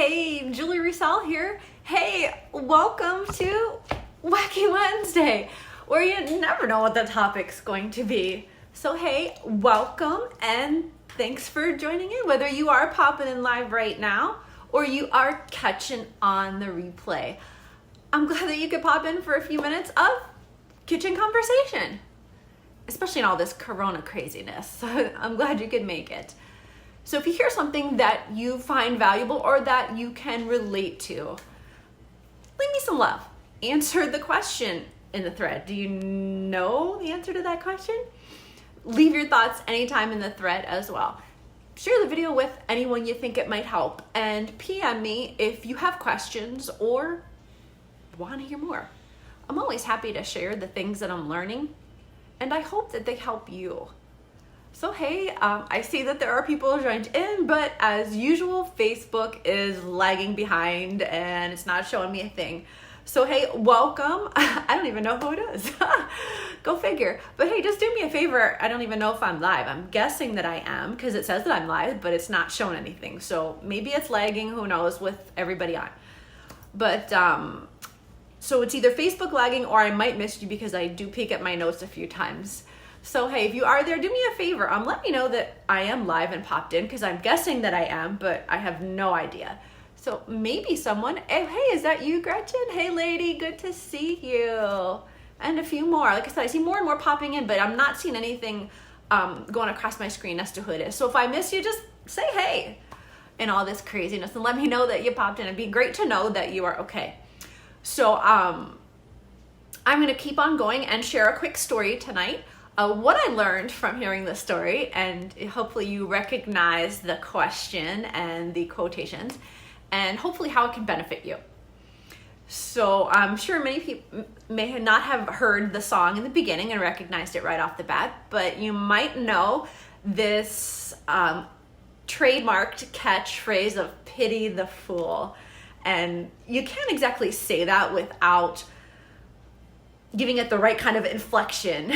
Hey, Julie Roussel here. Hey, welcome to Wacky Wednesday, where you never know what the topic's going to be. So hey, welcome and thanks for joining in, whether you are popping in live right now or you are catching on the replay. I'm glad that you could pop in for a few minutes of kitchen conversation, especially in all this Corona craziness. I'm glad you could make it. So if you hear something that you find valuable or that you can relate to, leave me some love. Answer the question in the thread. Do you know the answer to that question? Leave your thoughts anytime in the thread as well. Share the video with anyone you think it might help, and PM me if you have questions or want to hear more. I'm always happy to share the things that I'm learning, and I hope that they help you. So hey, I see that there are people joined in, but as usual, Facebook is lagging behind and it's not showing me a thing. So hey, welcome. I don't even know who it is. Go figure. But hey, just do me a favor. I don't even know if I'm live. I'm guessing that I am because it says that I'm live, but it's not showing anything. So maybe it's lagging, who knows, with everybody on. But so it's either Facebook lagging or I might miss you because I do peek at my notes a few times. So hey, if you are there, do me a favor. Let me know that I am live and popped in because I'm guessing that I am, but I have no idea. So maybe someone, hey, is that you, Gretchen? Hey lady, good to see you. And a few more. Like I said, I see more and more popping in, but I'm not seeing anything going across my screen as to who it is. So if I miss you, just say hey in all this craziness and let me know that you popped in. It'd be great to know that you are okay. So I'm gonna keep on going and share a quick story tonight. What I learned from hearing this story, and hopefully you recognize the question and the quotations, and hopefully how it can benefit you. So I'm sure many people may not have heard the song in the beginning and recognized it right off the bat, but you might know this trademarked catchphrase of "pity the fool." And you can't exactly say that without giving it the right kind of inflection.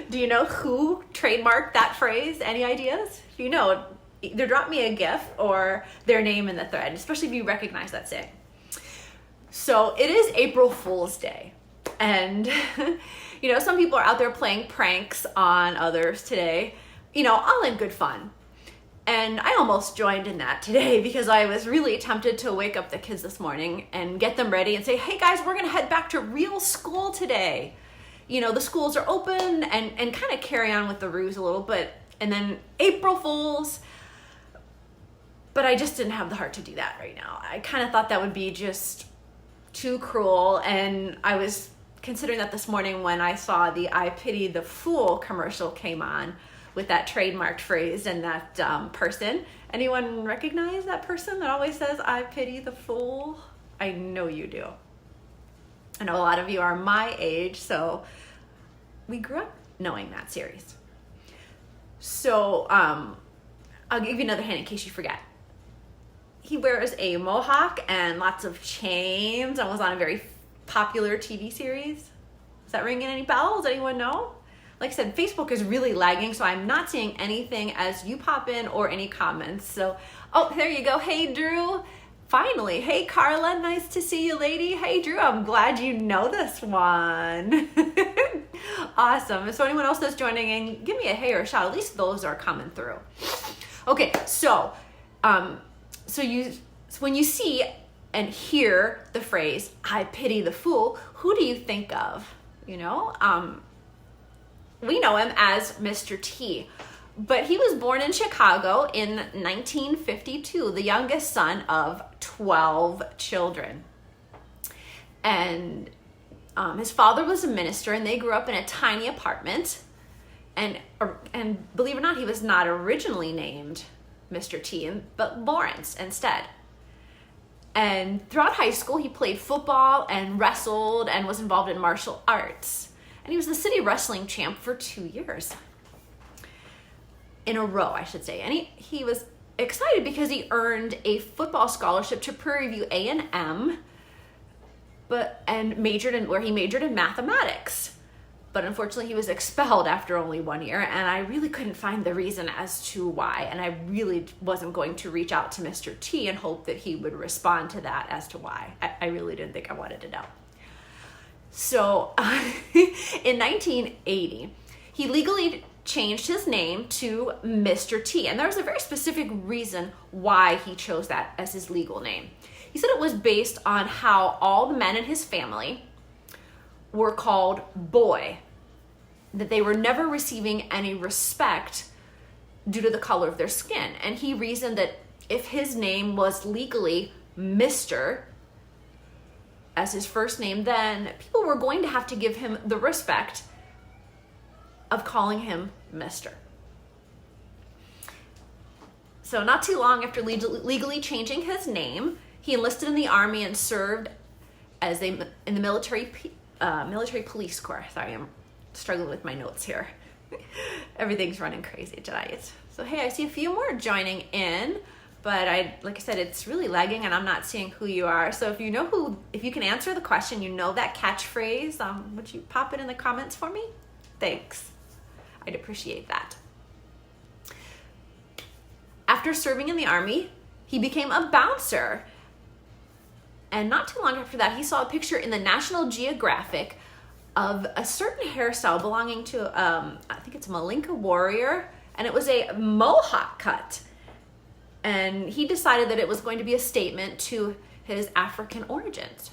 Do you know who trademarked that phrase? Any ideas? If you know, either drop me a GIF or their name in the thread, especially if you recognize that saying. So it is April Fool's Day. And, you know, some people are out there playing pranks on others today, you know, all in good fun. And I almost joined in that today because I was really tempted to wake up the kids this morning and get them ready and say, hey guys, we're gonna head back to real school today. You know, the schools are open and kind of carry on with the ruse a little bit. And then April Fools, but I just didn't have the heart to do that right now. I kind of thought that would be just too cruel. And I was considering that this morning when I saw the I Pity the Fool commercial came on with that trademarked phrase and that person. Anyone recognize that person that always says, I pity the fool? I know you do. I know a lot of you are my age, so we grew up knowing that series. So I'll give you another hint in case you forget. He wears a mohawk and lots of chains and was on a very popular TV series. Is that ringing any bells? Anyone know? Like I said, Facebook is really lagging, so I'm not seeing anything as you pop in or any comments. So, oh, there you go. Hey, Drew. Finally. Hey, Carla. Nice to see you, lady. Hey, Drew. I'm glad you know this one. Awesome. So anyone else that's joining in, give me a hey or a shout. At least those are coming through. Okay, so when you see and hear the phrase, I pity the fool, who do you think of? You know, we know him as Mr. T, but he was born in Chicago in 1952, the youngest son of 12 children. And his father was a minister, and they grew up in a tiny apartment. And believe it or not, he was not originally named Mr. T, but Lawrence instead. And throughout high school, he played football and wrestled and was involved in martial arts. And he was the city wrestling champ for 2 years. In a row, I should say. And he was excited because he earned a football scholarship to Prairie View A&M, where he majored in mathematics. but unfortunately he was expelled after only 1 year, and I really couldn't find the reason as to why, and I really wasn't going to reach out to Mr. T and hope that he would respond to that as to why. I really didn't think I wanted to know. So in 1980, he legally changed his name to Mr. T, and there was a very specific reason why he chose that as his legal name. He said it was based on how all the men in his family were called boy, that they were never receiving any respect due to the color of their skin. And he reasoned that if his name was legally Mr. as his first name, then people were going to have to give him the respect of calling him Mr. So not too long after legally changing his name, he enlisted in the Army and served as in the military police corps. Sorry, I'm struggling with my notes here. Everything's running crazy tonight. So hey, I see a few more joining in, but like I said, it's really lagging and I'm not seeing who you are. So if you can answer the question, you know that catchphrase, would you pop it in the comments for me? Thanks. I'd appreciate that. After serving in the Army, he became a bouncer. And not too long after that, he saw a picture in the National Geographic of a certain hairstyle belonging to, I think it's a Malinka warrior, and it was a mohawk cut. And he decided that it was going to be a statement to his African origins.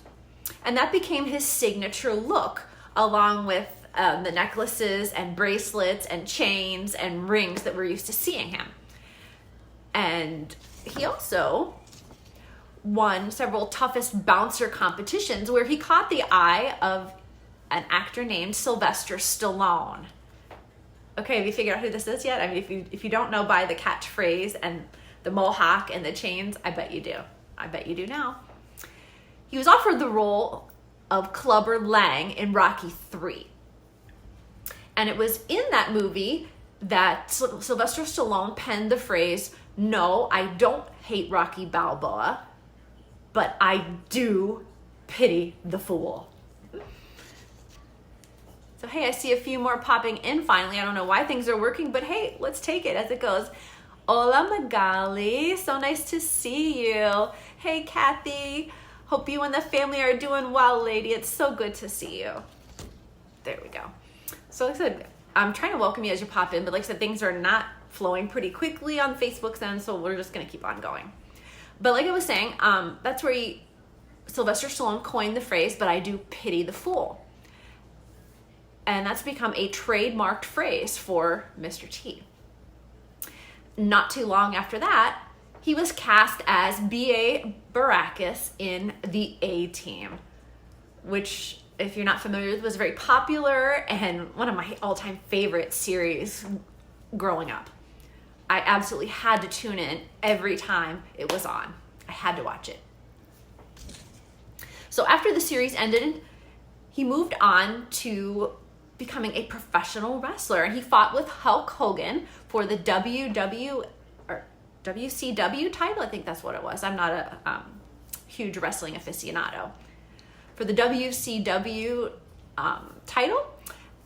And that became his signature look, along with the necklaces and bracelets and chains and rings that we're used to seeing him. And he also won several toughest bouncer competitions where he caught the eye of an actor named Sylvester Stallone. Okay, have you figured out who this is yet? I mean, if you don't know by the catchphrase and the mohawk and the chains, I bet you do. I bet you do now. He was offered the role of Clubber Lang in Rocky III. And it was in that movie that Sylvester Stallone penned the phrase, "No, I don't hate Rocky Balboa, but I do pity the fool." So hey, I see a few more popping in finally. I don't know why things are working, but hey, let's take it as it goes. Hola Magali, so nice to see you. Hey Kathy, hope you and the family are doing well, lady. It's so good to see you. There we go. So like I said, I'm trying to welcome you as you pop in, but like I said, things are not flowing pretty quickly on Facebook's end, so we're just gonna keep on going. But like I was saying, that's where Sylvester Stallone coined the phrase, "But I do pity the fool." And that's become a trademarked phrase for Mr. T. Not too long after that, he was cast as B.A. Baracus in The A-Team, which, if you're not familiar with, was very popular and one of my all-time favorite series growing up. I absolutely had to tune in every time it was on. I had to watch it. So after the series ended, he moved on to becoming a professional wrestler, and he fought with Hulk Hogan for the WCW title. I think that's what it was. I'm not a huge wrestling aficionado. For the WCW title,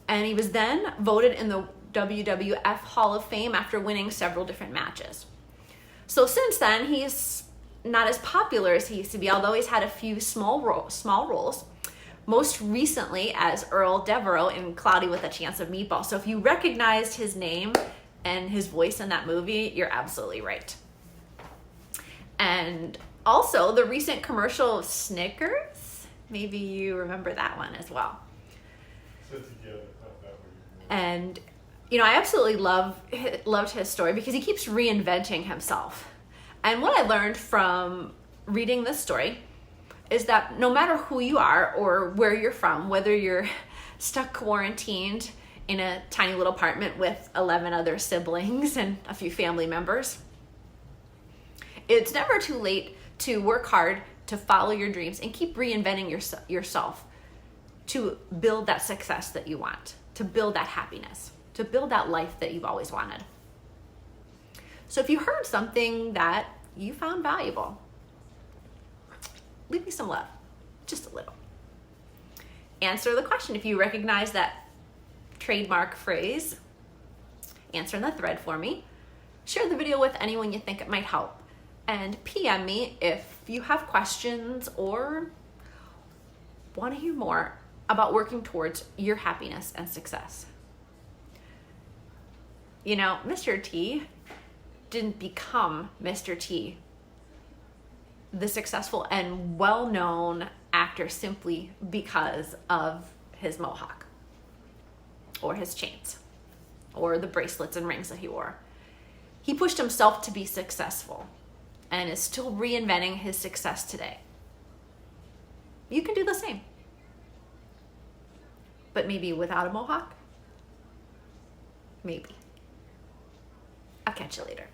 and he was then voted in the WWF Hall of Fame after winning several different matches. So since then, he's not as popular as he used to be, although he's had a few small roles. Most recently as Earl Devereaux in Cloudy with a Chance of Meatballs. So if you recognized his name and his voice in that movie, you're absolutely right. And also the recent commercial of Snickers, maybe you remember that one as well. And I absolutely loved his story because he keeps reinventing himself. And what I learned from reading this story is that no matter who you are or where you're from, whether you're stuck quarantined in a tiny little apartment with 11 other siblings and a few family members, it's never too late to work hard, to follow your dreams, and keep reinventing yourself to build that success that you want, to build that happiness, to build that life that you've always wanted. So if you heard something that you found valuable, leave me some love, just a little. Answer the question if you recognize that trademark phrase, answer in the thread for me. Share the video with anyone you think it might help. And PM me if you have questions or want to hear more about working towards your happiness and success. You know, Mr. T didn't become Mr. T, the successful and well-known actor, simply because of his mohawk or his chains or the bracelets and rings that he wore. He pushed himself to be successful and is still reinventing his success today. You can do the same, but maybe without a mohawk. Maybe. I'll catch you later.